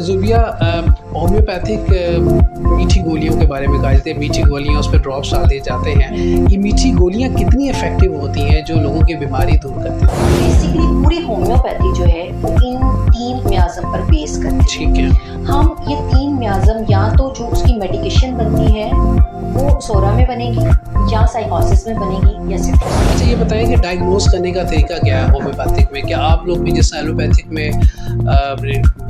Zubia, homeopathic मीठी गोलियों के बारे में कहा जाता है, मीठी गोलियाँ उस पे ड्रॉप्स डाल दिए जाते हैं। ये मीठी गोलियाँ कितनी इफ़ेक्टिव होती हैं जो लोगों की बीमारी दूर करती हैं? बेसिकली पूरी होम्योपैथी जो है वो इन 3 मियाज़म पर बेस करती है। ठीक है। हम ये 3 मियाज़म या तो जो उसकी मेडिकेशन बनती है वो सोरा में बनेगी या साइकोसिस में बनेगी या सिट्रस में। अच्छा, ये बताएं कि डायग्नोज करने का तरीका क्या है होम्योपैथिक में? क्या आप लोग भी जैसे एलोपैथिक में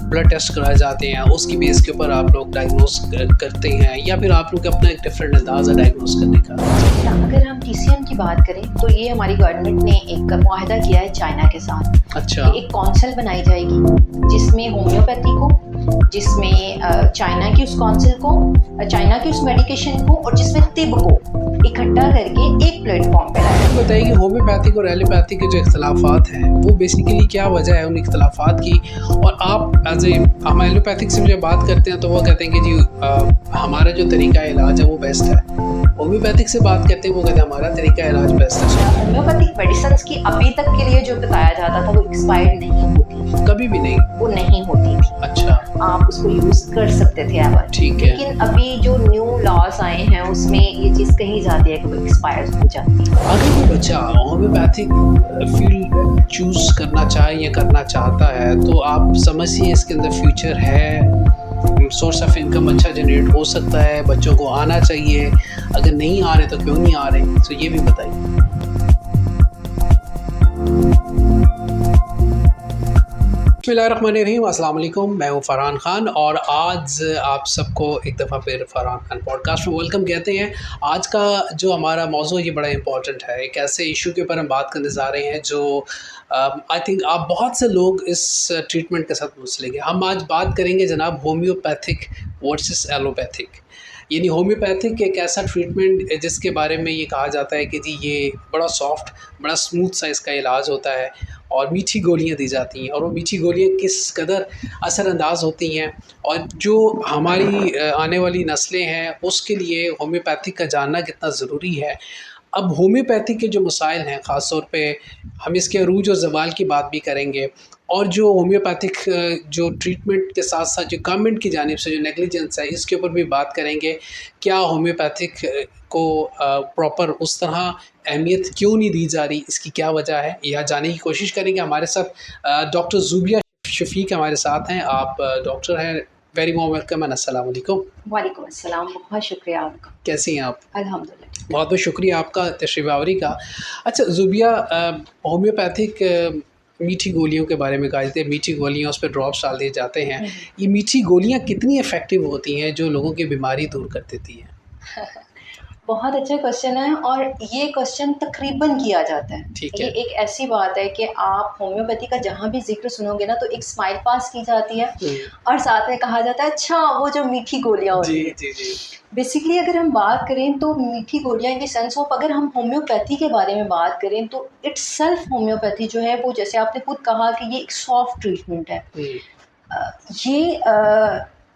ब्लड टेस्ट कराए जाते हैं उसकी बेस के ऊपर आप लोग डायग्नोज करते हैं, या फिर आप लोग अपना एक डिफरेंट अंदाज़ है डायग्नोज करने का? अगर हम TCM की बात करें तो ये हमारी गवर्नमेंट ने एक मुआहदा किया है चाइना के साथ। अच्छा। एक काउंसिल बनाई जाएगी जिसमें होम्योपैथी को, जिसमें चाइना की उस काउंसिल को, चाइना की उस मेडिकेशन को और जिसमें तिब को इकट्ठा करके एक प्लेटफॉर्म पे लाया। बताइए कि होम्योपैथिक और एलोपैथिक के जो इख्तलाफात हैं वो बेसिकली क्या वजह है उन इख्तलाफात की? और आप एज ए हम एलोपैथिक से जब बात करते हैं तो वो कहते हैं कि जी हमारा जो तरीका इलाज है वो बेस्ट है। होम्योपैथिक से बात करते हैं वो कहते हैं हमारा तरीका इलाज बेस्ट है। होम्योपैथिक मेडिसिन की अभी तक के लिए जो बताया जाता था वो एक्सपायर्ड नहीं होती, कभी भी नहीं। वो नहीं होती थी। अच्छा, आप उसको यूज कर सकते थे एवर। ठीक है। लेकिन अभी जो न्यू लॉज आए हैं उसमें ये चीज़ कही जाती है कि वो एक्सपायर हो जाती है। अगर कोई बच्चा होम्योपैथिक फील्ड चूज करना चाहे या करना चाहता है तो आप समझिए इसके अंदर फ्यूचर है, सोर्स ऑफ इनकम अच्छा जनरेट हो सकता है, बच्चों को आना चाहिए, अगर नहीं आ रहे तो क्यों नहीं आ रहे, तो ये भी बताइए। बिस्मिल्लाहिर्रहमानिर्रहीम, अस्सलाम वालेकुम। मैं हूँ फ़रहान ख़ान और आज आप सबको एक दफ़ा फिर फ़रहान ख़ान पॉडकास्ट में वेलकम कहते हैं। आज का जो हमारा मौज़ू ये बड़ा इंपॉर्टेंट है। एक ऐसे इशू के ऊपर हम बात करने जा रहे हैं जो आई थिंक आप बहुत से लोग इस ट्रीटमेंट के साथ मुंसलिक हैं। हम आज बात करेंगे जनाब होम्योपैथिक वर्सेस एलोपैथिक, यानी होम्योपैथिक एक ऐसा ट्रीटमेंट जिसके बारे में ये कहा जाता है कि जी ये बड़ा सॉफ्ट, बड़ा स्मूथ सा इसका इलाज होता है और मीठी गोलियाँ दी जाती हैं, और वो मीठी गोलियाँ किस कदर असरअंदाज होती हैं और जो हमारी आने वाली नस्लें हैं उसके लिए होम्योपैथिक का जानना कितना ज़रूरी है। अब होम्योपैथी के जो मसाइल हैं ख़ास तौर पे हम इसके अरूज और ज़वाल की बात भी करेंगे, और जो होम्योपैथिक जो ट्रीटमेंट के साथ साथ जो गवर्नमेंट की जानिब से जो नेग्लिजेंस है इसके ऊपर भी बात करेंगे। क्या होम्योपैथिक को प्रॉपर उस तरह अहमियत क्यों नहीं दी जा रही, इसकी क्या वजह है, यह जानने की कोशिश करेंगे। हमारे साथ डॉक्टर ज़ुबिया शफ़ीक हमारे साथ हैं। आप डॉक्टर हैं, वेरी वार्म वेलकम एंड अस्सलाम वालेकुम। वालेकुम अस्सलाम, बहुत शुक्रिया आपका। कैसी हैं आप? अल्हम्दुलिल्लाह। बहुत बहुत शुक्रिया आपका तशरीफ़ आवरी का। अच्छा ज़ुबिया, होम्योपैथिक मीठी गोलियों के बारे में कहा जाता है, मीठी गोलियाँ उस पर ड्रॉप्स डाल दिए जाते हैं। ये मीठी गोलियाँ कितनी इफ़ेक्टिव होती हैं जो लोगों की बीमारी दूर कर देती हैं? बहुत अच्छा क्वेश्चन है और ये क्वेश्चन तकरीबन किया जाता है। ठीक ये है। एक ऐसी बात है कि आप होम्योपैथी का जहाँ भी जिक्र सुनोगे ना तो एक स्माइल पास की जाती है और साथ में कहा जाता है अच्छा वो जो मीठी गोलियाँ होती जी हैं। जी जी। बेसिकली अगर हम बात करें तो मीठी गोलियाँ इन द सेंस ऑफ, अगर हम होम्योपैथी के बारे में बात करें तो इट्स सेल्फ होम्योपैथी जो है वो, जैसे आपने खुद कहा कि ये एक सॉफ्ट ट्रीटमेंट है। ये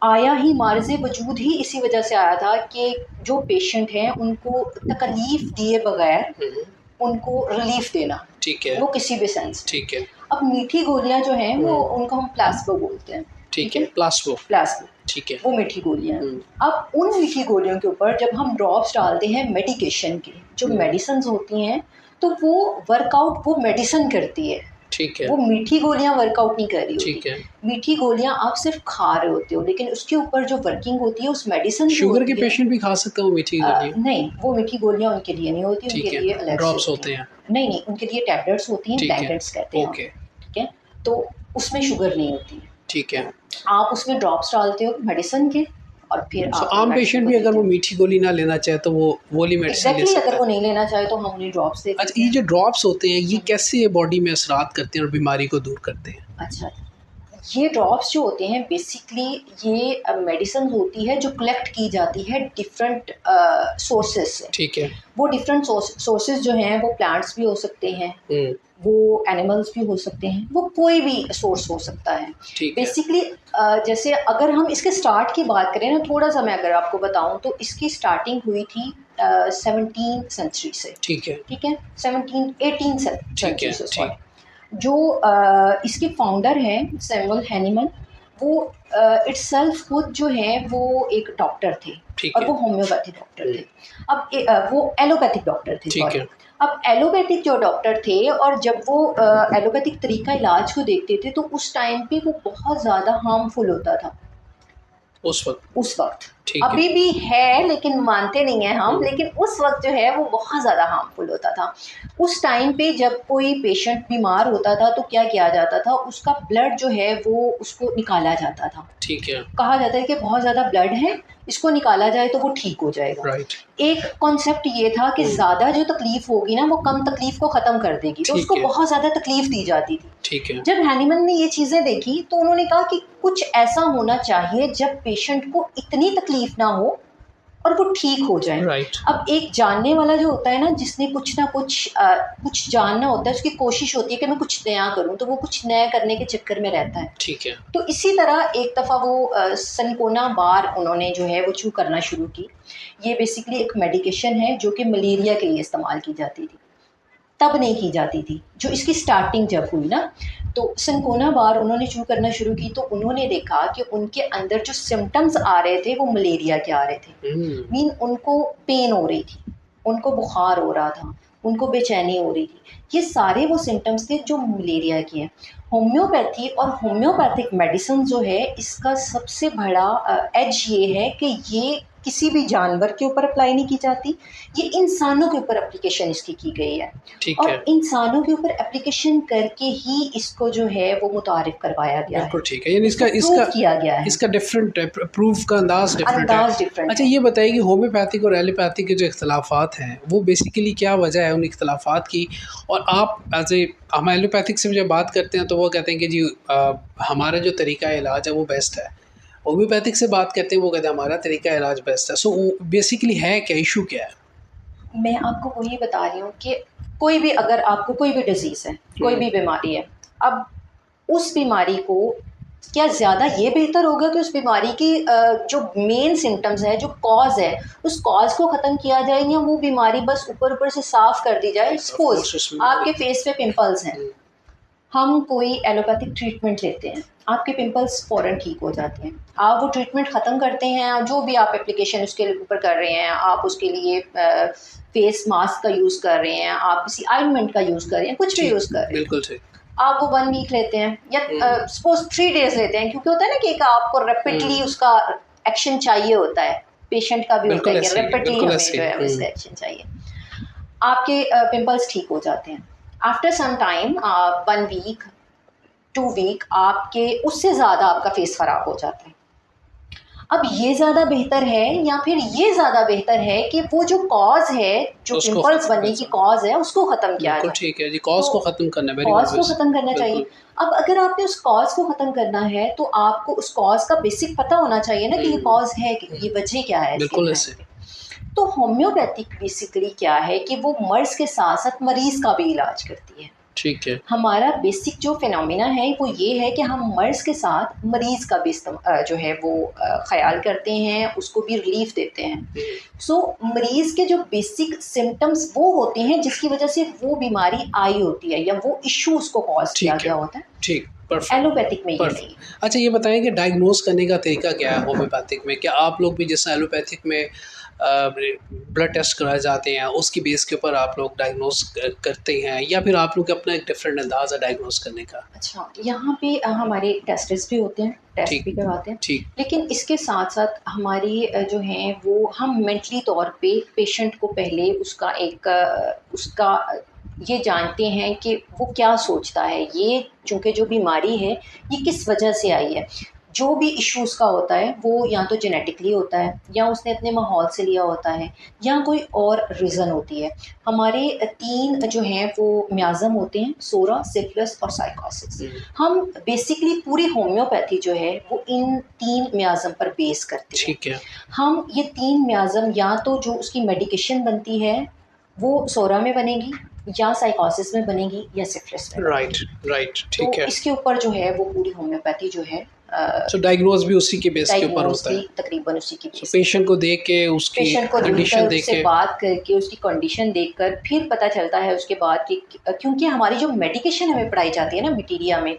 आया ही मार्ज़े वजूद ही इसी वजह से आया था कि जो पेशेंट हैं उनको तकलीफ़ दिए बगैर उनको रिलीफ देना, ठीक है। वो किसी भी सेंस में। ठीक है। अब मीठी गोलियां जो हैं वो उनको हम प्लास्बो बोलते हैं। ठीक है। प्लास्बो। प्लास्बो, ठीक है। वो मीठी गोलियां हैं। अब उन मीठी गोलियों के ऊपर जब हम ड्रॉप्स डालते हैं मेडिकेशन की, जो मेडिसिन होती हैं, तो वो वर्कआउट वो मेडिसिन करती है। ठीक है। वो मीठी गोलियां वर्कआउट नहीं कर रही होती। ठीक है। मीठी गोलियां आप सिर्फ खा रहे होते हो, लेकिन उसके ऊपर जो वर्किंग होती है उस मेडिसिन की शुगर के होती है। पेशेंट भी खा सकते हैं वो मीठी गोलियाँ? नहीं, वो मीठी गोलियां उनके लिए नहीं होती, ठीक उनके है। लिए अलग ड्रॉप्स से होते हैं। नहीं नहीं, उनके लिए टैबलेट्स होती हैं, ठीक है। टैबलेट्स कहते हैं ओके। ठीक है। तो उसमें शुगर नहीं होती है। ठीक है। आप उसमें ड्रॉप्स डालते हो मेडिसिन के और फिर सो आप आम मेडिसिन पेशेंट को भी अगर देते वो हो। मीठी गोली ना लेना चाहे तो वो वाली मेडिसिन ले एग्जैक्टली, सकता अगर वो है? नहीं लेना चाहे तो हम उन्हें ड्रॉप्स देते अच्छा, ये जो ड्रॉप्स होते हैं ये कैसे बॉडी में असरात करते हैं और बीमारी को दूर करते हैं? अच्छा, ये ड्रॉप्स जो होते हैं बेसिकली ये मेडिसिन होती है जो कलेक्ट की जाती है डिफरेंट सोर्सेज से। ठीक है। वो डिफरेंट सोर्सेज जो हैं वो प्लांट्स भी हो सकते हैं, वो एनिमल्स भी हो सकते हैं, वो कोई भी सोर्स हो सकता है। ठीक है। बेसिकली जैसे अगर हम इसके स्टार्ट की बात करें ना, थोड़ा सा मैं अगर आपको बताऊं तो इसकी स्टार्टिंग हुई थी 17th सेंचुरी से। ठीक है। ठीक है, 18th ठीक है। सेंचुरी से, ठीक। सॉरी। जो इसके फाउंडर हैं सैमुअल हैनीमन, वो इटसेल्फ खुद जो है वो एक डॉक्टर थे ठीक और है। वो होम्योपैथिक डॉक्टर थे। अब वो एलोपैथिक डॉक्टर थे, ठीक सॉरी। है। अब एलोपैथिक जो डॉक्टर थे और जब वो एलोपैथिक तरीका इलाज को देखते थे तो उस टाइम पे वो बहुत ज़्यादा हार्मफुल होता था उस वक़्त। उस वक़्त। ठीक है। अभी भी है लेकिन मानते नहीं हैं हम, हुँ। लेकिन उस वक़्त जो है वो बहुत ज़्यादा हार्मफुल होता था। उस टाइम पे जब कोई पेशेंट बीमार होता था तो क्या किया जाता था, उसका ब्लड जो है वो उसको निकाला जाता था। ठीक है। कहा जाता है कि बहुत ज़्यादा ब्लड है, इसको निकाला जाए तो वो ठीक हो जाएगा। राइट। एक कॉन्सेप्ट ये था कि हुँ। ज़्यादा जो तकलीफ़ होगी ना वो कम तकलीफ़ को ख़त्म कर देगी, तो ठीक उसको है। बहुत ज़्यादा तकलीफ़ दी जाती थी। ठीक है। जब हैनीमैन ने ये चीज़ें देखी तो उन्होंने कहा कि कुछ ऐसा होना चाहिए जब पेशेंट को इतनी तकलीफ़ ना हो और वो ठीक हो जाए। राइट। अब एक जानने वाला जो होता है ना, जिसने कुछ ना कुछ जानना होता है, उसकी कोशिश होती है कि मैं कुछ नया करूँ, तो वो कुछ नया करने के चक्कर में रहता है। ठीक है। तो इसी तरह एक दफ़ा वो सिनकोना बार उन्होंने जो है वो च्यू करना शुरू की। ये बेसिकली एक मेडिकेशन है जो कि मलेरिया के लिए इस्तेमाल की जाती थी। तब नहीं की जाती थी, जो इसकी स्टार्टिंग जब हुई ना, तो सिनकोना बार उन्होंने च्यू करना शुरू की तो उन्होंने देखा कि उनके अंदर जो सिम्पटम्स आ रहे थे वो मलेरिया के आ रहे थे। हुँ। मीन उनको पेन हो रही थी, उनको बुखार हो रहा था, उनको बेचैनी हो रही थी। ये सारे वो सिम्पटम्स थे जो मलेरिया के हैं। होम्योपैथी और होम्योपैथिक मेडिसिन जो है इसका सबसे बड़ा एज ये है कि ये किसी भी जानवर के ऊपर अप्लाई नहीं की जाती, ये इंसानों के ऊपर एप्लीकेशन इसकी की गई है ठीक है। और इंसानों के ऊपर एप्लीकेशन करके ही इसको जो है वो मुतारिफ करवाया गया है, बिल्कुल ठीक है। यानी इसको इसका प्रूव इसका किया गया है। इसका डिफरेंट है, प्रूफ का अंदाज़ डिफरेंट है। अंदाज डिफरेंट अच्छा है। ये बताइए कि होम्योपैथिक और एलोपैथिक के जो इख्तलाफात हैं, वो बेसिकली क्या वजह है उन इख्तलाफात की? और आप एज़ ए हम एलोपैथिक से जब बात करते हैं तो वो कहते हैं कि जी हमारा जो तरीका इलाज है वो बेस्ट है। होम्योपैथिक से बात करते हैं वो कहते हैं हमारा तरीका इलाज बेस्ट है। सो बेसिकली है क्या, इशू क्या है? मैं आपको वही बता रही हूँ कि कोई भी, अगर आपको कोई भी डिज़ीज़ है, कोई भी बीमारी है, अब उस बीमारी को क्या ज़्यादा ये बेहतर होगा कि उस बीमारी की जो मेन सिम्पटम्स है, जो कॉज़ है, उस कॉज़ को ख़त्म किया जाए या वो बीमारी बस ऊपर-ऊपर से साफ़ कर दी जाए। ऑफ सपोज़ कोर्स उसमें आपके फेस पे पिंपल्स हैं, हुँ। हम कोई एलोपैथिक ट्रीटमेंट लेते हैं, आपके पिंपल्स फ़ौरन ठीक हो जाते हैं। आप वो ट्रीटमेंट ख़त्म करते हैं, जो भी आप एप्लीकेशन उसके ऊपर कर रहे हैं, आप उसके लिए फेस मास्क का यूज़ कर रहे हैं, आप किसी ऑइंटमेंट का यूज़ कर रहे हैं, कुछ भी ठीक, यूज़ कर रहे हैं। बिल्कुल ठीक। आप वो 1 वीक लेते हैं या हुँ। सपोज़ 3 डेज़ लेते हैं, क्योंकि होता है ना कि एक आपको रैपिडली हुँ। उसका एक्शन चाहिए होता है। पेशेंट का भी होता बिल्कुल है कि ऐसे ही है, रैपिडली बिल्कुल हमें ऐसे जो ही। है उसका हुँ। एक्शन चाहिए। आपके पिंपल्स ठीक हो जाते हैं। After some time 1 week, 2 week आपके उससे ज़्यादा आपका फेस ख़राब हो जाता है। अब ये ज़्यादा बेहतर है या फिर ये ज़्यादा बेहतर है कि वो जो कॉज़ है, जो उसको पिंपल्स ख़त्म बनने कर की सकते। कॉज़ है, उसको ख़त्म किया बिल्कुल जाए। ठीक है जी, कॉज़ तो को ख़त्म करना है, वेरी गुड कॉज़ को वैसे। ख़त्म करना चाहिए। बिल्कुल। अब अगर आपने उस कॉज़ को ख़त्म करना है तो आपको उस कॉज़ का बेसिक पता होना चाहिए ना कि ये हुँ। कॉज़ है, कि ये वजह क्या है इसके बिल्कुल behind ऐसे। पे। तो होम्योपैथिक बेसिकली क्या है कि वो मर्ज़ के साथ-साथ मरीज़ का भी इलाज करती है। ठीक है। हमारा बेसिक जो फिनोमिना है वो ये है कि हम मर्ज़ के साथ मरीज़ का भी जो है वो ख़याल करते हैं, उसको भी रिलीफ़ देते हैं। हुँ। सो मरीज़ के जो बेसिक सिम्पटम्स वो होते हैं जिसकी वजह से वो बीमारी आई होती है या वो इश्यू उसको कॉज़ किया ठीक है। गया होता है। ठीक, परफेक्ट। एलोपैथिक में ये नहीं है। परफेक्ट। अच्छा ये बताएँ कि डायग्नोज़ करने का तरीका क्या है होम्योपैथिक में? क्या आप लोग भी जैसे एलोपैथिक में ब्लड टेस्ट कराए जाते हैं, उसकी बेस के ऊपर आप लोग डायग्नोज़ करते हैं या फिर आप लोग का अपना एक डिफरेंट अंदाज़ है डायग्नोज़ करने का? अच्छा, यहाँ पे हमारे टेस्ट्स भी होते हैं, टेस्ट ठीक, भी करवाते हैं। ठीक। लेकिन इसके साथ-साथ हमारी जो हैं वो हम मेंटली तौर पे पेशेंट को पहले उसका एक उसका ये जानते हैं कि वो क्या सोचता है। ये चूँकि जो बीमारी है, ये किस वजह से आई है। जो भी इश्यू उसका होता है, वो या तो जेनेटिकली होता है या उसने अपने माहौल से लिया होता है या कोई और रीज़न होती है। हमारे 3 जो हैं वो मियाज़म होते हैं, सोरा, सिफिलिस और साइकोसिस। हुँ। हम बेसिकली पूरी होम्योपैथी जो है वो इन 3 मियाज़म पर बेस करती है। ठीक है। हम ये 3 मियाज़म या तो जो उसकी मेडिकेशन बनती है, वो सोरा में बनेगी या साइकोसिस में बनेगी या सिफिलिस में राइट, बनेगी। राइट, तो ठीक है। इसके ऊपर जो है वो पूरी होम्योपैथी जो है सो डायग्नोज़ भी उसी के बेस के ऊपर डायग्नोज़ होता भी है। तकरीबन उसी की सो बेस। पेशेंट को देख के उसकी पेशेंट को कंडीशन देखकर, देख उससे के बात करके, उसकी कंडीशन देखकर फिर पता चलता है उसके बाद कि क्योंकि हमारी जो मेडिकेशन हमें पढ़ाई जाती है ना मटीरिया में,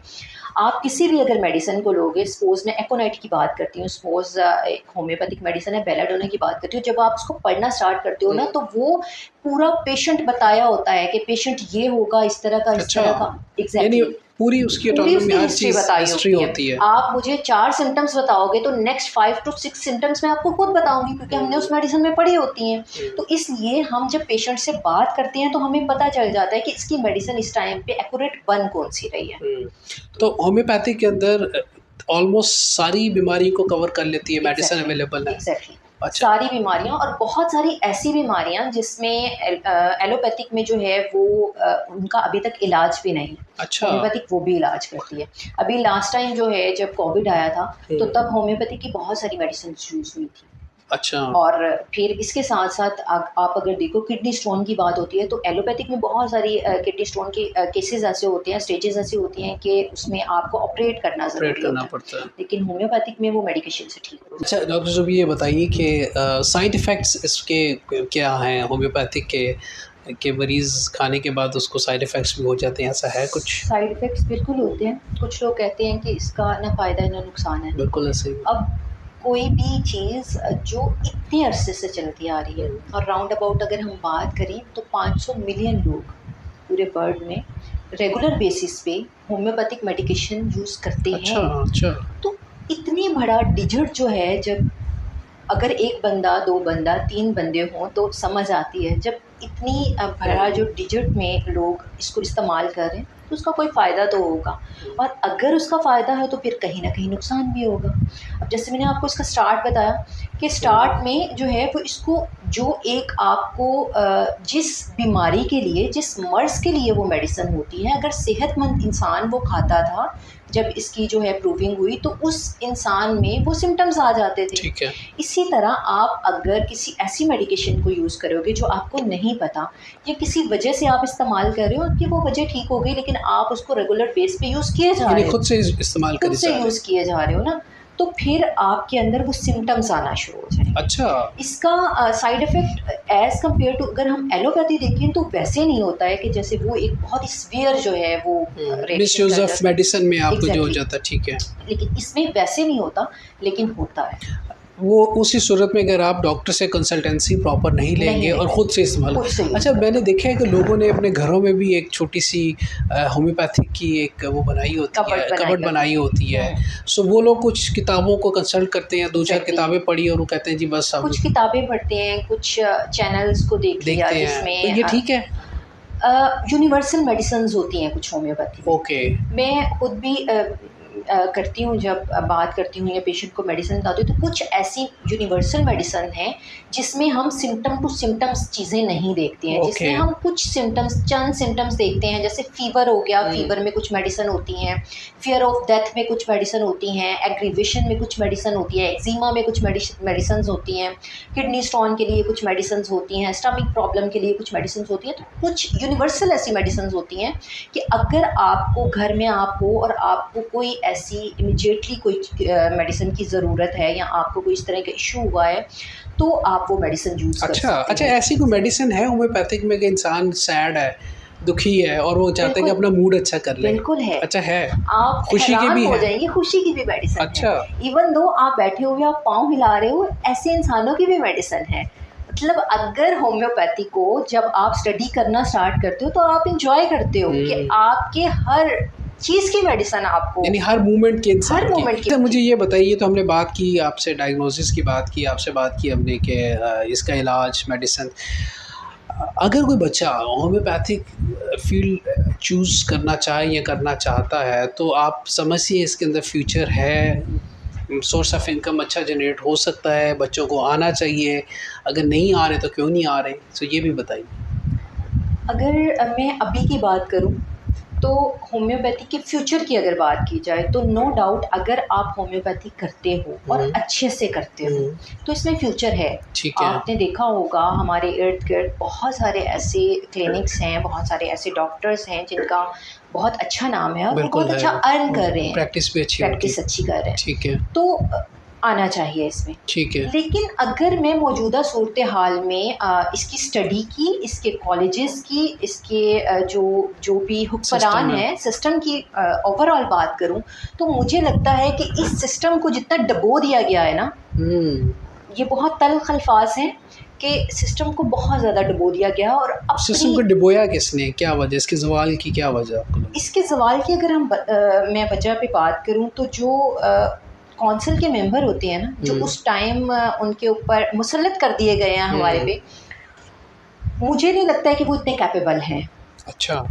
आप किसी भी अगर मेडिसिन को लोगे, सपोज मैं एकोनाइट की बात करती हूँ, सपोज एक होम्योपैथिक मेडिसिन है बेलाडोना की बात करती हूँ, जब आप उसको पढ़ना स्टार्ट करते हो ना तो वो पूरा पेशेंट बताया होता है कि पेशेंट ये होगा इस तरह का, इस तरह का। यानी एग्जैक्टली पूरी उसकी पूरी ऑटोनॉमी, उसकी हर हिस्ट्री चीज़ बताई हिस्ट्री होती है। आप मुझे 4 सिम्टम्स बताओगे तो नेक्स्ट 5 to 6 सिम्टम्स मैं आपको खुद बताऊंगी, क्योंकि हमने उस मेडिसिन में पढ़ी होती हैं। तो इसलिए हम जब पेशेंट से बात करते हैं तो हमें पता चल जाता है कि इसकी मेडिसिन इस टाइम पे एक्यूरेट बन कौन सी रही है। तो होम्योपैथी के अंदर ऑलमोस्ट सारी बीमारी को कवर कर लेती है, मेडिसिन Exactly, अवेलेबल है। exactly. अच्छा। सारी बीमारियां, और बहुत सारी ऐसी बीमारियां जिसमें एलोपैथिक में जो है वो उनका अभी तक इलाज भी नहीं है। अच्छा। होम्योपैथिक वो भी इलाज करती है। अभी लास्ट टाइम जो है जब कोविड आया था तो तब होम्योपैथिक की बहुत सारी मेडिसिन यूज हुई थी। अच्छा। और फिर इसके साथ साथ आप अगर देखो किडनी स्टोन की बात होती है तो एलोपैथिक में बहुत सारी किडनी स्टोन के केसेस ऐसे होते हैं, स्टेजेस ऐसे होती हैं कि उसमें आपको ऑपरेट करना ऑपरेट ज़रूरी करना होता पड़ता है। है, लेकिन होम्योपैथिक में वो मेडिकेशन से ठीक हो। अच्छा डॉक्टर साहब, ये बताइए कि साइड इफ़ेक्ट्स इसके क्या हैं होम्योपैथिक के मरीज़ खाने के बाद उसको साइड इफ़ेक्ट्स भी हो जाते हैं, ऐसा है कुछ? साइड इफ़ेक्ट्स बिल्कुल होते हैं। कुछ लोग कहते हैं कि इसका ना फ़ायदा है ना नुकसान है। बिल्कुल ऐसे ही। अब कोई भी चीज़ जो इतने अरसे से चलती आ रही है, और राउंड अबाउट अगर हम बात करें तो 500 मिलियन लोग पूरे वर्ल्ड में रेगुलर बेसिस पे होम्योपैथिक मेडिकेशन यूज़ करते अच्छा, हैं। अच्छा। तो इतनी बड़ा डिजिट जो है, जब अगर 1 बंदा, 2 बंदा, 3 बंदे हों तो समझ आती है। जब इतनी बड़ा जो डिजिट में लोग इसको इस्तेमाल कर रहे हैं तो उसका कोई फ़ायदा तो होगा, और अगर उसका फ़ायदा है तो फिर कहीं न कहीं नुकसान भी होगा। अब जैसे मैंने आपको इसका स्टार्ट बताया कि स्टार्ट में जो है वो इसको जो एक आपको जिस बीमारी के लिए, जिस मर्ज़ के लिए वो मेडिसिन होती है, अगर सेहतमंद इंसान वो खाता था, जब इसकी जो है प्रूविंग हुई तो उस इंसान में वो सिम्पटम्स आ जाते थे। ठीक है। इसी तरह आप अगर किसी ऐसी मेडिकेशन को यूज़ करोगे जो आपको नहीं पता, या किसी वजह से आप इस्तेमाल कर रहे हो कि वो वजह ठीक हो गई लेकिन आप उसको रेगुलर बेस पे यूज़ किए जा यानी रहे हो, खुद से इस्तेमाल खुद करी से जा रहे हैं। यूज़ किए जा रहे हो ना, तो फिर आपके अंदर वो सिम्पटम्स आना शुरू हो जाएंगे। अच्छा। इसका side effect as compare to अगर हम एलोपैथी देखें तो वैसे नहीं होता है कि जैसे वो एक बहुत ही सीवियर जो है वो मिसयूज़ ऑफ मेडिसिन में आपको जो हो एग्जैक्टली, जाता है, ठीक है। लेकिन इसमें वैसे नहीं होता, लेकिन होता है। वो उसी सूरत में अगर आप डॉक्टर से कंसल्टेंसी प्रॉपर नहीं लेंगे और ख़ुद से इस्तेमाल। खुद से यूज़ अच्छा, मैंने देखा है कि लोगों ने अपने घरों में भी एक छोटी-सी होम्योपैथिक की एक वो बनाई होती है, कबर्ड बनाई होती है। सो वो लोग कुछ किताबों को कंसल्ट करते हैं, 2-4 एग्जैक्टली, किताबें पढ़ी और वो कहते हैं जी बस अब कुछ किताबें पढ़ते हैं, कुछ चैनल्स को देख लिया देखते हैं। तो ये जिसमें ठीक है? यूनिवर्सल मेडिसिन्स होती हैं कुछ होम्योपैथी में। ओके। मैं खुद भी करती हूँ, जब बात करती हूँ या पेशेंट को मेडिसिन बताती हूँ तो कुछ ऐसी यूनिवर्सल मेडिसिन हैं जिसमें हम सिम्टम टू सिम्टम्स चीज़ें नहीं देखते हैं, जिसमें हम कुछ सिम्टम्स, चंद सिम्टम्स देखते हैं। जैसे फीवर हो गया, फीवर में कुछ मेडिसिन होती हैं, फियर ऑफ डेथ में कुछ मेडिसिन होती हैं, एग्रीवेशन में कुछ मेडिसिन होती है, एक्जिमा में कुछ मेडिसिन होती हैं, किडनी स्टोन के लिए कुछ मेडिसिन होती हैं, स्टमक प्रॉब्लम के लिए कुछ मेडिसिन होती हैं। तो कुछ यूनिवर्सल ऐसी मेडिसिन होती हैं कि अगर आपको घर में आप हो और आपको कोई ऐसी इमीडिएटली कोई मेडिसिन की ज़रूरत है या आपको कोई इस तरह का इशू हुआ है तो आप वो मेडिसिन यूज़ कर सकते हैं। अच्छा, ऐसी कोई मेडिसिन है होम्योपैथिक में कि इंसान सैड है, दुखी है और वो चाहते हैं कि अपना मूड अच्छा कर ले? बिल्कुल है। अच्छा है। आप खुशी की भी हो है? जाएंगे, खुशी की भी मेडिसिन अच्छा। है। इवन दो आप बैठे हुए आप पाँव हिला रहे हो, ऐसे इंसानों की भी मेडिसिन है। मतलब अगर होम्योपैथी को जब आप स्टडी करना स्टार्ट करते हो तो आप इंजॉय करते हो कि आपके हर चीज़ की मेडिसिन आपको, यानी हर मूवमेंट के इंसान हर मोमेंट की। अच्छा, मुझे ये बताइए, तो हमने बात की आपसे डायग्नोसिस की बात की, आपसे बात की हमने कि इसका इलाज मेडिसिन। अगर कोई बच्चा होम्योपैथिक फील्ड चूज़ करना चाहे या करना चाहता है तो आप समझिए इसके अंदर फ्यूचर है, सोर्स ऑफ इनकम अच्छा जनरेट हो सकता है, बच्चों को आना चाहिए, अगर नहीं आ रहे तो क्यों नहीं आ रहे? तो ये भी बताइए। अगर मैं अभी की बात करूं तो होम्योपैथी के फ्यूचर की अगर बात की जाए तो नो डाउट अगर आप होम्योपैथी करते हो और अच्छे से करते हो तो इसमें फ्यूचर है। ठीक है। आपने देखा होगा हमारे इर्द गिर्द बहुत सारे ऐसे क्लिनिक्स हैं, बहुत सारे ऐसे डॉक्टर्स हैं जिनका बहुत अच्छा नाम है और वो बहुत अच्छा अर्न कर रहे हैं, प्रैक्टिस भी अच्छी प्रैक्टिस अच्छी कर रहे हैं। ठीक है। तो आना चाहिए इसमें। ठीक है। लेकिन अगर मैं मौजूदा सूरत हाल में इसकी स्टडी की, इसके कॉलेजेस की, इसके जो भी हुक्मरान हैं सिस्टम की ओवरऑल बात करूं, तो मुझे लगता है कि इस सिस्टम को जितना डबो दिया गया है ना, ये बहुत तल्ख अल्फाज हैं कि सिस्टम को बहुत ज़्यादा डुबो दिया गया। और सिस्टम को डुबोया किसने, क्या वजह, इसके ज़वाल की क्या वजह? इसके ज़वाल की अगर मैं वजह पे बात करूं तो जो कौंसिल के मेंबर होते हैं ना, जो उस टाइम उनके ऊपर मुसल्लत कर दिए गए हैं हमारे पे, मुझे नहीं लगता है कि वो इतने कैपेबल हैं। अच्छा।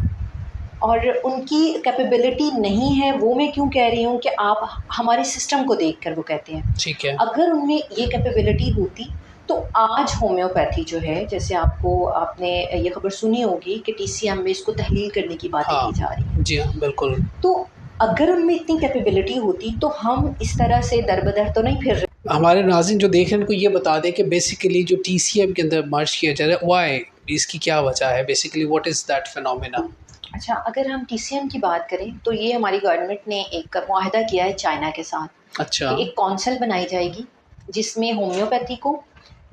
और उनकी कैपेबिलिटी नहीं है, वो मैं क्यों कह रही हूँ कि आप हमारे सिस्टम को देखकर वो कहते हैं। ठीक है। अगर उनमें ये कैपेबिलिटी होती तो आज होम्योपैथी जो है, जैसे आपने ये खबर सुनी होगी कि TCM में इसको तहलील करने की बातें की जा रही हैं। जी हाँ, बिल्कुल। तो अगर उनमें इतनी कैपेबिलिटी होती तो हम इस तरह से दर-बदर तो नहीं फिर रहे। हमारे नाज़रीन जो देख रहे हैं उनको ये बता दें कि बेसिकली जो TCM के अंदर मर्ज किया जा रहा है, व्हाई, इसकी क्या वजह है, basically what is that phenomena? अच्छा, अगर हम TCM की बात करें तो ये हमारी गवर्नमेंट ने एक मुआहदा किया है चाइना के साथ। अच्छा। कि एक कौंसिल बनाई जाएगी जिसमें होम्योपैथी को,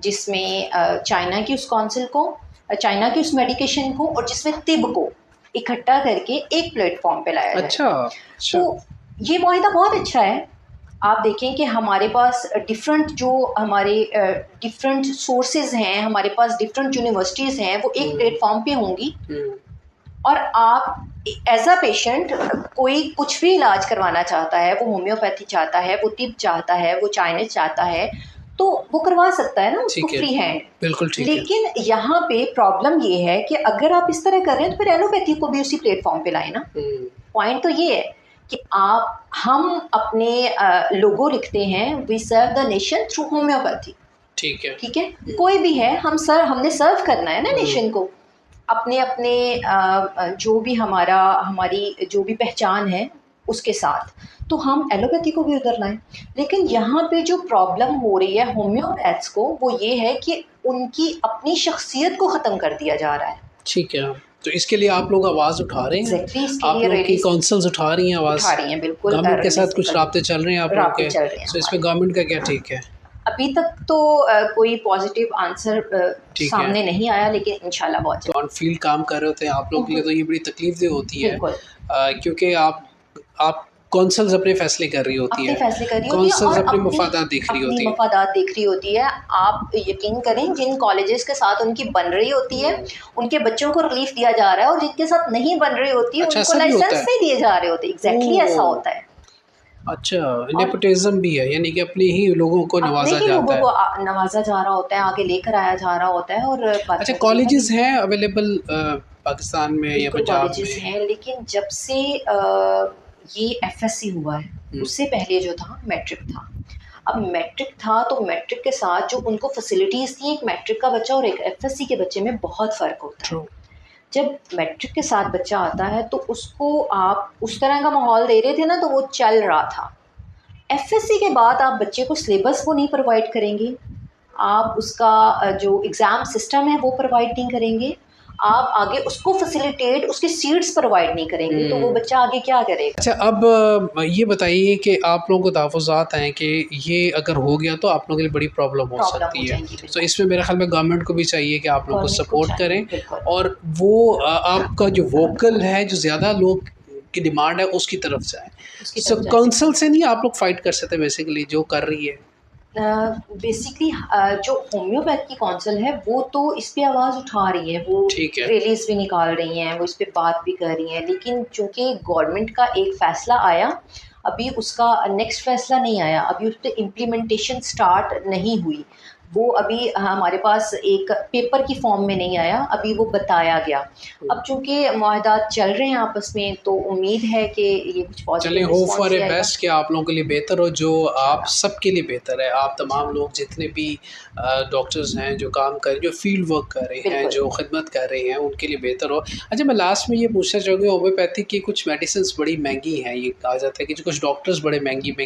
जिसमें चाइना की उस कौंसिल को, चाइना की उस मेडिकेशन को, और जिसमें तिब को इकट्ठा करके एक प्लेटफॉर्म पे लाया जाए। अच्छा। तो ये मुआहदा बहुत अच्छा है। आप देखें कि हमारे पास डिफरेंट सोर्सेज हैं, हमारे पास डिफरेंट यूनिवर्सिटीज़ हैं, वो एक प्लेटफॉर्म पे होंगी। और आप एज अ पेशेंट कोई कुछ भी इलाज करवाना चाहता है, वो होम्योपैथी चाहता है, वो तिब चाहता है, वो चाइनीज चाहता है, तो वो करवा सकता है ना, उसको फ्री हैंड। बिल्कुल ठीक लेकिन यहाँ पे प्रॉब्लम ये है कि अगर आप इस तरह कर रहे हैं तो फिर एलोपैथी को भी उसी प्लेटफॉर्म पे लाए ना। पॉइंट तो ये है कि हम अपने लोगो लिखते हैं, we serve the nation through homeopathy. ठीक है। ठीक है, कोई भी है, हमने सर्व करना है ना नेशन को, अपने जो भी हमारी जो भी पहचान है उसके साथ, तो हम एलोपैथी को भी उधर लाएं। लेकिन यहाँ पे जो प्रॉब्लम हो रही है होम्योपैथ्स को, वो ये है कि उनकी अपनी शख्सियत को ख़त्म कर दिया जा रहा है। ठीक है, तो इसके लिए आप लोग आवाज़ उठा रहे हैं? आप लोग की काउंसिल्स उठा रही हैं आवाज़? उठा रही हैं, बिल्कुल। गवर्नमेंट के साथ कुछ राब्ते चल रहे हैं आप लोग के? तो इसमें गवर्नमेंट का क्या ठीक है? अभी तक तो कोई पॉजिटिव आंसर सामने नहीं आया, लेकिन इंशाल्लाह बहुत जल्द। ऑन फील्ड काम कर रहे होते हैं आप लोग के लिए, तो ये बड़ी तकलीफदेह होती है, क्योंकि आप कौंसल्स अपने फैसले कर रही होती है, कौंसल्स अपने मफादात देख रही होती है। आप यकीन करें, जिन कॉलेजेस के साथ उनकी बन रही होती है, उनके बच्चों को रिलीफ दिया जा रहा है, और जिनके साथ नहीं बन रही होती है उनको लाइसेंस नहीं दिए जा रहे होते। एग्जैक्टली ऐसा होता है। अच्छा, नेपोटिज्म भी है, यानी कि अपने ही लोगों को नवाजा जाता है, नवाजा जा रहा होता है, आगे लेकर आया जा रहा होता है। और अच्छा, कॉलेजेस हैं अवेलेबल पाकिस्तान में या पंजाब में? हैं, लेकिन जब से ये FSC हुआ है, उससे पहले जो था मैट्रिक था। अब मैट्रिक था तो मैट्रिक के साथ जो उनको फैसिलिटीज़ थी, एक मैट्रिक का बच्चा और एक FSC के बच्चे में बहुत फ़र्क होता है। जब मैट्रिक के साथ बच्चा आता है तो उसको आप उस तरह का माहौल दे रहे थे ना, तो वो चल रहा था। FSC के बाद आप बच्चे को सिलेबस वो नहीं प्रोवाइड करेंगे, आप उसका जो एग्ज़ाम सिस्टम है वो प्रोवाइड नहीं करेंगे, आप आगे उसको फैसिलिटेट, उसकी सीट्स प्रोवाइड नहीं करेंगे, तो वो बच्चा आगे क्या करेगा? अच्छा, अब ये बताइए कि आप लोगों को तहफ़्फ़ुज़ात हैं कि ये अगर हो गया तो आप लोगों के लिए बड़ी प्रॉब्लम हो सकती है, तो इसमें मेरे ख्याल में गवर्नमेंट को भी चाहिए कि आप लोगों को सपोर्ट करें, और वो आपका जो वोकल है, जो ज़्यादा लोग की डिमांड है, उसकी तरफ जाए। सो काउंसिल से नहीं आप लोग फ़ाइट कर सकते, बेसिकली जो कर रही है? बेसिकली जो होम्योपैथ की काउंसिल है वो तो इस पे आवाज़ उठा रही है, वो रैलीज भी निकाल रही हैं, वो इस पे बात भी कर रही हैं। लेकिन चूँकि गवर्नमेंट का एक फ़ैसला आया, अभी उसका नेक्स्ट फ़ैसला नहीं आया, अभी उस पर इम्प्लीमेंटेशन स्टार्ट नहीं हुई, वो अभी हमारे पास एक पेपर की फॉर्म में नहीं आया, अभी वो बताया गया। अब चूँकि मुआहदात चल रहे हैं आपस में, तो उम्मीद है कि ये कुछ चलें, होप फॉर ए बेस्ट कि आप लोगों के लिए बेहतर हो, जो आप सबके लिए बेहतर है। आप तमाम लोग जितने भी डॉक्टर्स हैं जो काम कर रहे हैं, जो फील्ड वर्क कर रहे हैं, जो खिदमत कर रहे हैं, उनके लिए बेहतर हो। अच्छा, मैं लास्ट में ये पूछना चाहूँगी, होम्योपैथी की कुछ मेडिसिन बड़ी महंगी हैं, ये कहा जाता है कि जो कुछ डॉक्टर्स बड़े महंगी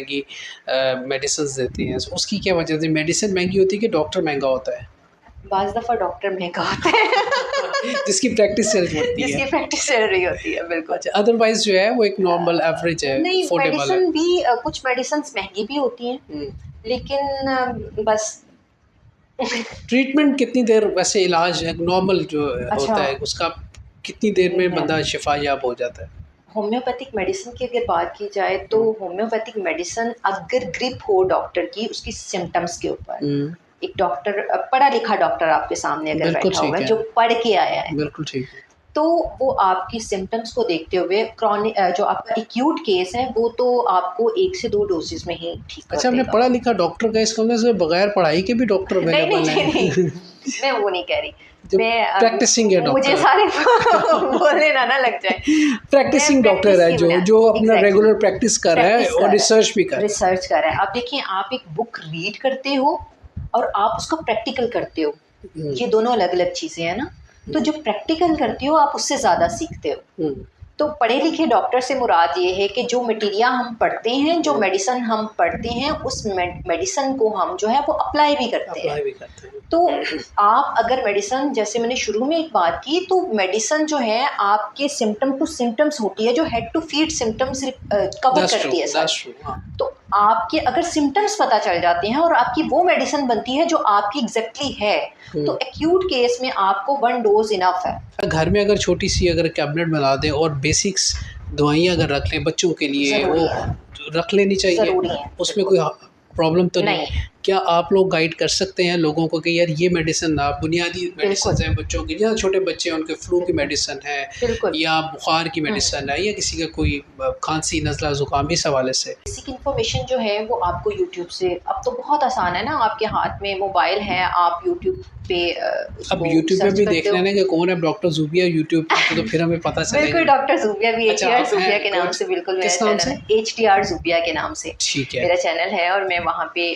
मेडिसिन देते हैं, उसकी क्या वजह से? मेडिसिन महंगी होती है कि डॉक्टर महंगा होता है? बाज़ दफ़ा डॉक्टर महंगा होता है जिसकी प्रैक्टिस चल रही होती है, जिसकी प्रैक्टिस चल रही होती है, बिल्कुल। अच्छा, अदरवाइज जो है वो एक नॉर्मल एवरेज है, नहीं, मेडिसिन भी कुछ मेडिसिन महंगी भी होती हैं, लेकिन बस ट्रीटमेंट कितनी देर, वैसे इलाज नॉर्मल जो अच्छा होता है उसका कितनी देर में बंदा शिफा याब हो जाता है? होम्योपैथिक मेडिसिन की अगर बात की जाए तो होम्योपैथिक मेडिसिन अगर ग्रिप हो डॉक्टर की उसकी सिम्टम्स के ऊपर, हम्म, एक डॉक्टर पढ़ा लिखा डॉक्टर आपके सामने अगर बिल्कुल बैठा हुआ ठीक है है, जो पढ़ के आया है, बिल्कुल ठीक है। तो वो आपकी सिम्टम्स को देखते हुए क्रॉनिक जो आपका एक्यूट केस है वो तो आपको 1 से 2 डोजेस में ही ठीक कर अच्छा, हमने देगा। पढ़ा लिखा डॉक्टर का इसका मतलब सिर्फ बगैर पढ़ाई के भी डॉक्टर नहीं नहीं अवेलेबल नहीं नहीं, हैं? मैं वो नहीं कह रही। जो मैं प्रैक्टिसिंग है मुझे डॉक्टर, सारे बोलने ना लग जाए। मैं प्रैक्टिसिंग डॉक्टर प्रैक्टिस है की जो बना जो अपना एग्जैक्टली रेगुलर प्रैक्टिस कर रहा है प्रैक्टिस और कर रहा रिसर्च भी कर है, रहा है। रिसर्च कर रहा है। आप देखिए, आप एक बुक रीड करते हो और आप उसका प्रैक्टिकल करते हो, हम्म, ये दोनों अलग अलग चीज़ें हैं ना। तो जो प्रैक्टिकल करते हो आप उससे ज़्यादा सीखते हो। हम्म, तो पढ़े लिखे डॉक्टर से मुराद ये है कि जो मटेरियल हम पढ़ते हैं, जो मेडिसिन हम पढ़ते हैं, उस मेडिसिन को हम जो है वो अप्लाई भी करते हैं। अप्लाई भी करते हैं। तो आप अगर मेडिसिन, जैसे मैंने शुरू में एक बात की, तो मेडिसिन जो है आपके सिम्टम टू सिम्टम्स होती है, जो head to feet symptoms cover that's true, करती है दैट्स सारे। ट्रू, हाँ। तो आपके अगर सिम्टम्स पता चल जाते हैं और आपकी वो मेडिसिन बनती है जो आपकी एग्जैक्टली है, तो एक्यूट केस में आपको 1 डोज इनफ है। घर में अगर छोटी सी अगर कैबिनेट बना दें और बेसिक्स दवाइयाँ अगर रख लें बच्चों के लिए, ज़रूरी वो है, रख लेनी चाहिए, ज़रूरी है, उसमें बिल्कुल। कोई प्रॉब्लम तो नहीं? नहीं, क्या आप लोग गाइड कर सकते हैं लोगों को कि यार ये मेडिसिन ना, बुनियादी बिल्कुल, मेडिसिन हैं बच्चों की, जहाँ छोटे बच्चे हैं उनके फ्लू की मेडिसिन है बिल्कुल। या बुखार की हुँ। मेडिसिन है या किसी का कोई खांसी नज़ला ज़ुकाम, इस हवाले से? बेसिक इन्फॉर्मेशन जो है वो आपको यूट्यूब से, अब तो बहुत आसान है ना, आपके हाथ में मोबाइल है, आप यूट्यूब पे अब उसको यूट्यूब पे सर्च भी करते देख हो। लेना कि कौन है डॉक्टर ज़ूबिया यूट्यूब पे, तो फिर हमें पता चलेगा बिल्कुल, ना। डॉक्टर ज़ूबिया भी, अच्छा, एचटीआर आप ज़ूबिया हैं के नाम गुड। से, बिल्कुल मेरा किस नाम चैनल से? है, एचटीआर ज़ूबिया के नाम से ठीक है। मेरा चैनल है। और मैं वहाँ पे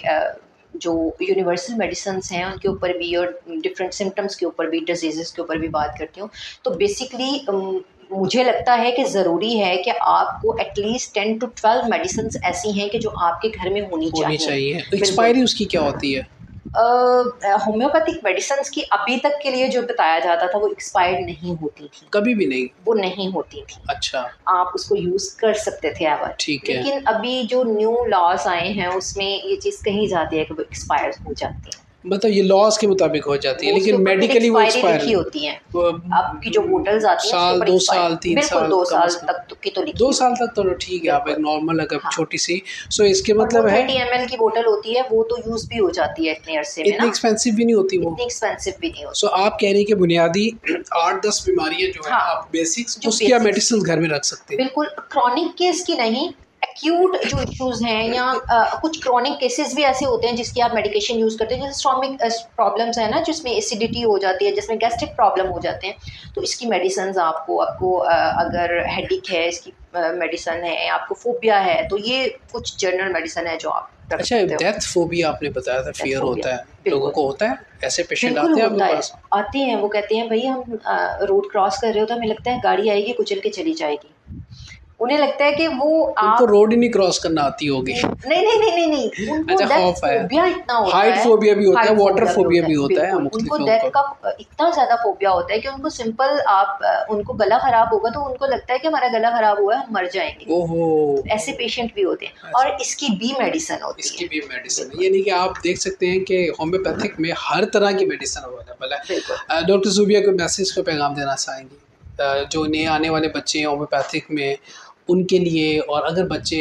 जो यूनिवर्सल मेडिसिन्स हैं उनके ऊपर भी और डिफरेंट सिम्पटम्स के ऊपर भी, डिजीज़ेज़ के ऊपर भी बात करती हूँ। तो बेसिकली मुझे लगता है कि ज़रूरी है कि आपको एटलीस्ट 10 टू 12 मेडिसिन्स ऐसी हैं कि जो आपके घर में होनी होनी चाहिए। चाहिए। बिल्कुल। एक्सपायरी उसकी क्या होती है? होम्योपैथिक मेडिसिन्स की अभी तक के लिए जो बताया जाता था वो एक्सपायर्ड नहीं होती थी, कभी भी नहीं? वो नहीं होती थी। अच्छा, आप उसको यूज़ कर सकते थे एवर। ठीक है। लेकिन अभी जो न्यू लॉज़ आए हैं उसमें ये चीज़ कही जाती है कि वो एक्सपायर हो जाती है। मतलब ये लॉज़ के मुताबिक हो जाती है, वो उसके लेकिन ऊपर फिर मेडिकली वो एक्सपायरी एक्सपायर लिखी होती है। वो आपकी जो बोतल्स आती हैं उसके साल, ऊपर 2 एक्सपायरी, साल, 3 बिल्कुल साल 2 कम साल से कम? तक तो की तो लिखी 2 साल होती तक तो ठीक है, आप एक बिल्कुल। नॉर्मल अगर हाँ, छोटी सी, सो इसके और वो मतलब है 30 ml की बोतल होती है, वो तो यूज़ भी हो जाती है इतने अरसे में इतनी ना, एक्सपेंसिव भी नहीं होती वो। इतनी एक्सपेंसिव भी नहीं सो होती। आप कह रही हैं कि बुनियादी 8-10 बीमारियाँ जो है हाँ, आप बेसिक्स जो उसकी आप बेसिक्स मेडिसिन घर में रख सकते हैं। बिल्कुल क्रॉनिक केस की नहीं, एक्यूट जो इश्यूज़ हैं या कुछ क्रॉनिक केसेस भी ऐसे होते हैं जिसकी आप मेडिकेशन यूज़ करते हैं, जैसे स्टोमिक प्रॉब्लम्स है ना, जिसमें एसिडिटी हो जाती है, जिसमें गैस्ट्रिक प्रॉब्लम हो जाते हैं, तो इसकी मेडिसिन आपको आपको अगर हेडेक है इसकी मेडिसिन है, आपको फोबिया है तो ये कुछ जनरल मेडिसिन है जो आप रख अच्छा, सकते हो। डेथ फोबिया आपने बताया था, डेथ फ़ियर फोबिया होता है, लोगों बिल्कुल, को होता है? ऐसे पेशेंट बिल्कुल आते हैं होता आपके है। पास? आते हैं, वो कहते हैं भई हम रोड क्रॉस कर रहे हो तो हमें लगता है गाड़ी आएगी कुचल के चली जाएगी। उन्हें लगता है कि वो उनको आप रोड ही नहीं क्रॉस करना आती होगी। नहीं, नहीं, नहीं, नहीं, नहीं, उनको अच्छा, डेथ खौफ है। फ़ोबिया इतना होता हाइट है, फ़ोबिया भी होता है, हाइट वाटर फ़ोबिया भी फ़ोबिया होता भी है, होता है बिल्कुल। मुख्तलिफ उनको लोगों डेथ को। का इतना ज़्यादा फ़ोबिया होता है कि उनको सिंपल आप उनको गला ख़राब होगा तो उनको लगता है कि हमारा गला ख़राब हुआ है, हम मर जाएँगे। ओहो! तो ऐसे पेशेंट भी होते हैं अच्छा, और इसकी भी मेडिसिन होती इसकी है। भी मेडिसिन है, बिल्कुल, यानी कि आप देख सकते हैं कि होम्योपैथिक में हर तरह की मेडिसिन अवेलेबल है। बिल्कुल। डॉक्टर ज़ूबिया को मैसेज का पैगाम देना चाहेंगी जो नए आने वाले बच्चे हैं होम्योपैथिक में, उनके लिए, और अगर बच्चे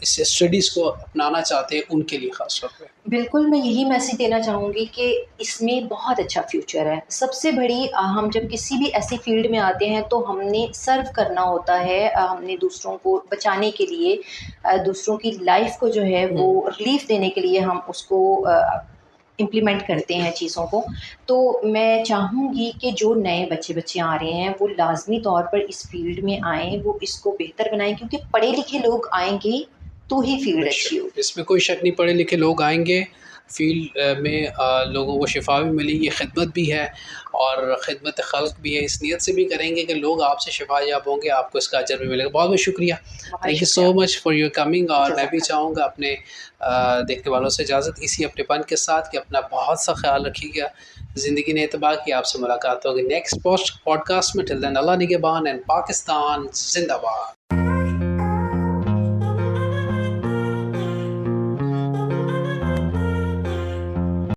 इस स्टडीज़ को अपनाना चाहते हैं उनके लिए ख़ास तौर पे? बिल्कुल, मैं यही मैसेज देना चाहूँगी कि इसमें बहुत अच्छा फ्यूचर है। सबसे बड़ी हम जब किसी भी ऐसी फ़ील्ड में आते हैं तो हमने सर्व करना होता है, हमने दूसरों को बचाने के लिए, दूसरों की लाइफ़ को जो है वो हुँ। रिलीफ़ देने के लिए हम उसको इम्प्लीमेंट करते हैं चीज़ों को। तो मैं चाहूँगी कि जो नए बच्चे आ रहे हैं वो लाज़मी तौर पर इस फ़ील्ड में आएँ, वो इसको बेहतर बनाएँ, क्योंकि पढ़े लिखे लोग आएँगे तो ही फ़ील्ड अच्छी बेशक, होगी। इसमें कोई शक नहीं, पढ़े लिखे लोग आएँगे, फ़ील्ड में लोगों को शिफ़ा भी मिलेगी, ख़िदमत भी है और ख़िदमत खल्क़ भी है, इस नीयत से भी करेंगे कि लोग आपसे शिफ़ा याब होंगे, आपको इसका अजर भी मिलेगा। बहुत-बहुत शुक्रिया। बहुत थैंक यू शुक्रिया सो आपका। मच फॉर योर कमिंग, और मैं भी जज़ाकल्लाह। चाहूँगा अपने देखने वालों से इजाज़त इसी अपनेपन के साथ कि अपना बहुत सा ख़्याल रखिएगा। ज़िंदगी ने एतबार की, आपसे मुलाकात होगी नेक्स्ट पॉडकास्ट में। टिल देन अल्लाह निगहबान एंड पाकिस्तान ज़िंदाबाद।